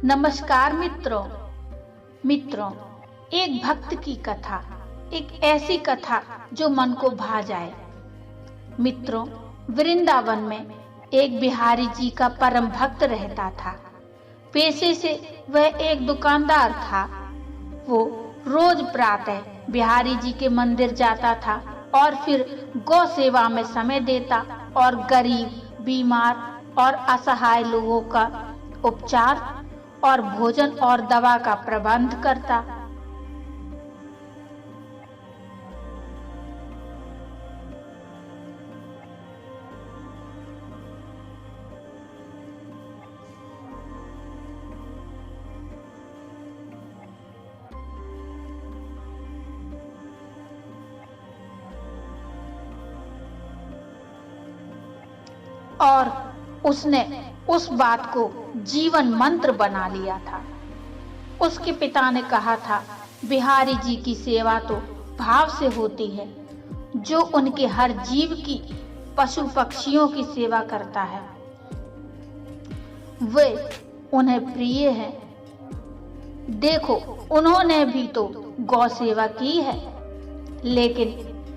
नमस्कार मित्रों, एक भक्त की कथा, एक ऐसी कथा जो मन को भा जाए। मित्रों, वृंदावन में एक बिहारी जी का परम भक्त रहता था। पेशे से वह एक दुकानदार था। वो रोज प्रातः बिहारी जी के मंदिर जाता था और फिर गौ सेवा में समय देता और गरीब, बीमार और असहाय लोगों का उपचार और भोजन और दवा का प्रबंध करता। और उसने उस बात को जीवन मंत्र बना लिया था। उसके पिता ने कहा था, बिहारी जी की सेवा तो भाव से होती है, जो उनके हर जीव की, पशु पक्षियों की सेवा करता है, वे उन्हें प्रिय है। देखो, उन्होंने भी तो गौ सेवा की है। लेकिन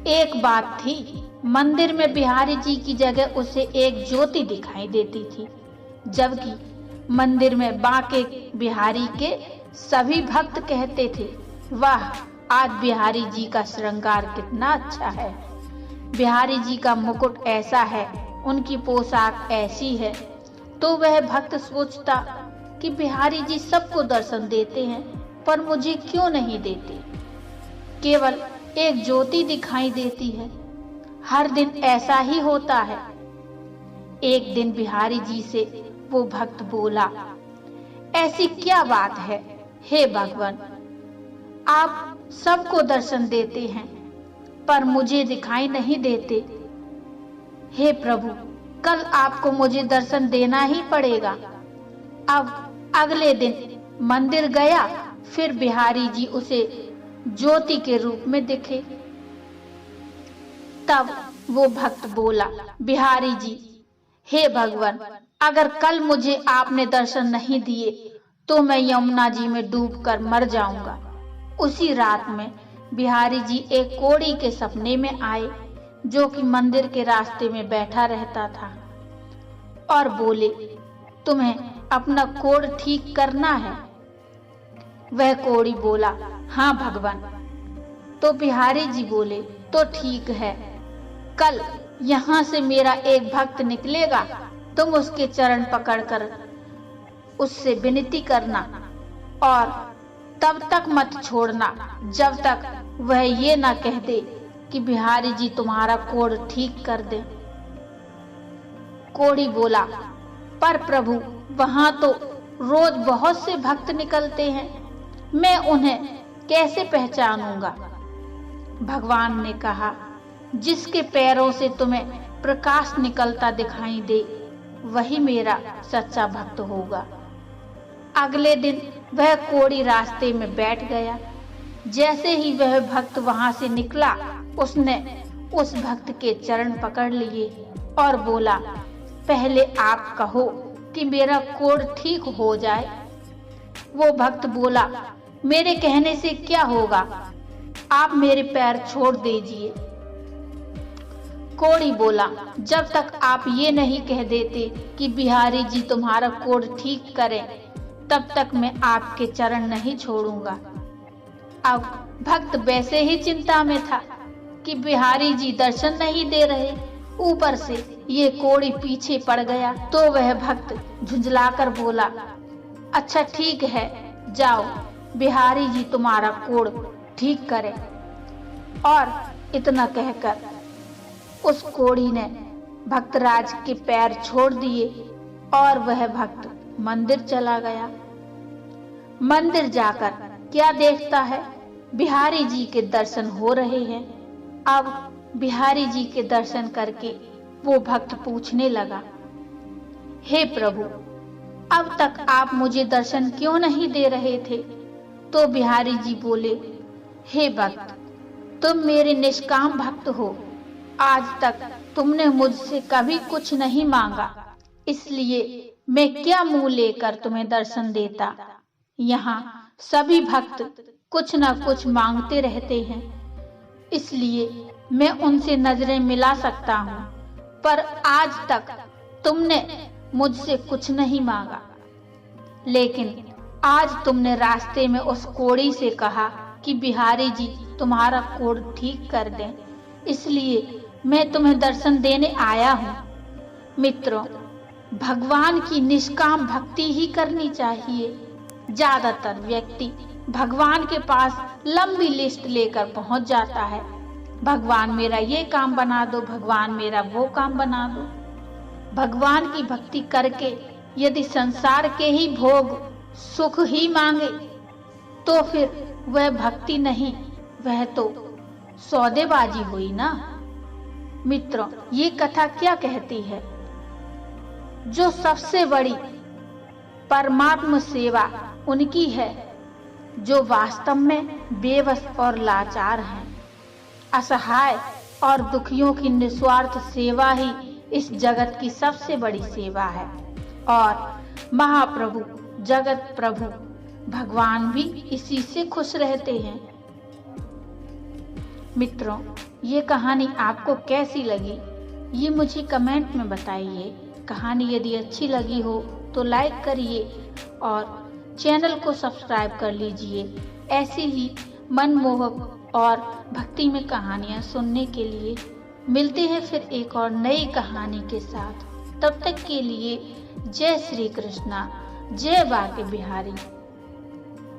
एक बात थी, मंदिर में बिहारी जी की जगह उसे एक ज्योति दिखाई देती थी, जबकि मंदिर में बांके बिहारी के सभी भक्त कहते थे, वाह, आज बिहारी जी का श्रृंगार कितना अच्छा है, बिहारी जी का मुकुट ऐसा है, उनकी पोशाक ऐसी है। तो वह भक्त सोचता कि बिहारी जी सबको दर्शन देते हैं, पर मुझे क्यों नहीं देते? केवल एक ज्योति दिखाई देती है। हर दिन ऐसा ही होता है। एक दिन बिहारी जी से वो भक्त बोला, ऐसी क्या बात है, हे भगवान, आप सबको दर्शन देते हैं पर मुझे दिखाई नहीं देते। हे प्रभु, कल आपको मुझे दर्शन देना ही पड़ेगा। अब अगले दिन मंदिर गया, फिर बिहारी जी उसे ज्योति के रूप में दिखे। तब वो भक्त बोला, बिहारी जी, हे भगवान, अगर कल मुझे आपने दर्शन नहीं दिए तो मैं यमुना जी में डूबकर मर जाऊंगा। उसी रात में बिहारी जी एक कोढ़ी के सपने में आए, जो कि मंदिर के रास्ते में बैठा रहता था, और बोले, तुम्हें अपना कोढ़ ठीक करना है? वह कोढ़ी बोला, हाँ भगवान। तो बिहारी जी बोले, तो ठीक है, कल यहाँ से मेरा एक भक्त निकलेगा, तुम उसके चरण पकड़कर उससे विनती करना और तब तक मत छोड़ना जब तक वह ये ना कह दे कि बिहारी जी तुम्हारा कोढ़ ठीक कर दे। कोढ़ी बोला, पर प्रभु, वहां तो रोज बहुत से भक्त निकलते हैं, मैं उन्हें कैसे पहचानूंगा? भगवान ने कहा, जिसके पैरों से तुम्हें प्रकाश निकलता दिखाई दे, वही मेरा सच्चा भक्त होगा। अगले दिन वह कोढ़ी रास्ते में बैठ गया। जैसे ही वह भक्त वहां से निकला, उसने उस भक्त के चरण पकड़ लिए और बोला, पहले आप कहो कि मेरा कोढ़ ठीक हो जाए। वो भक्त बोला, मेरे कहने से क्या होगा, आप मेरे पैर छोड़ दीजिए। कोढ़ी बोला, जब तक आप ये नहीं कह देते कि बिहारी जी तुम्हारा कोढ़ ठीक करें, तब तक मैं आपके चरण नहीं छोड़ूंगा। अब भक्त वैसे ही चिंता में था कि बिहारी जी दर्शन नहीं दे रहे, ऊपर से ये कोढ़ी पीछे पड़ गया। तो वह भक्त झुंझलाकर बोला, अच्छा ठीक है, जाओ, बिहारी जी तुम्हारा कोढ़ ठीक करें। और इतना कहकर उस कोढ़ी ने भक्तराज के पैर छोड़ दिए और वह भक्त मंदिर चला गया। मंदिर जाकर क्या देखता है, बिहारी जी के दर्शन हो रहे हैं। अब बिहारी जी के दर्शन करके वो भक्त पूछने लगा, हे प्रभु, अब तक आप मुझे दर्शन क्यों नहीं दे रहे थे? तो बिहारी जी बोले, हे भक्त, तुम मेरे निष्काम भक्त हो, आज तक तुमने मुझसे कभी कुछ नहीं मांगा, इसलिए मैं क्या मुंह लेकर तुम्हें दर्शन देता। यहाँ सभी भक्त कुछ न कुछ मांगते रहते हैं, इसलिए मैं उनसे नजरें मिला सकता हूँ, पर आज तक तुमने मुझसे कुछ नहीं मांगा। लेकिन आज तुमने रास्ते में उस कोढ़ी से कहा कि बिहारी जी तुम्हारा कोढ़ ठीक कर दें, इसलिए मैं तुम्हें दर्शन देने आया हूँ। मित्रों, भगवान की निष्काम भक्ति ही करनी चाहिए। ज्यादातर व्यक्ति भगवान के पास लंबी लिस्ट लेकर पहुंच जाता है। भगवान मेरा ये काम बना दो, भगवान मेरा वो काम बना दो। भगवान की भक्ति करके यदि संसार के ही भोग सुख ही मांगे तो फिर वह भक्ति नहीं, वह तो सौदेबाजी हुई ना। मित्रों, ये कथा क्या कहती है? जो सबसे बड़ी परमात्म सेवा उनकी है जो वास्तव में बेबस और लाचार हैं। असहाय और दुखियों की निस्वार्थ सेवा ही इस जगत की सबसे बड़ी सेवा है। और महाप्रभु जगत प्रभु भगवान भी इसी से खुश रहते हैं। मित्रों, ये कहानी आपको कैसी लगी ये मुझे कमेंट में बताइए। कहानी यदि अच्छी लगी हो तो लाइक करिए और चैनल को सब्सक्राइब कर लीजिए। ऐसी ही मनमोहक और भक्ति में कहानियाँ सुनने के लिए मिलते हैं फिर एक और नई कहानी के साथ। तब तक के लिए जय श्री कृष्णा, जय बांके बिहारी।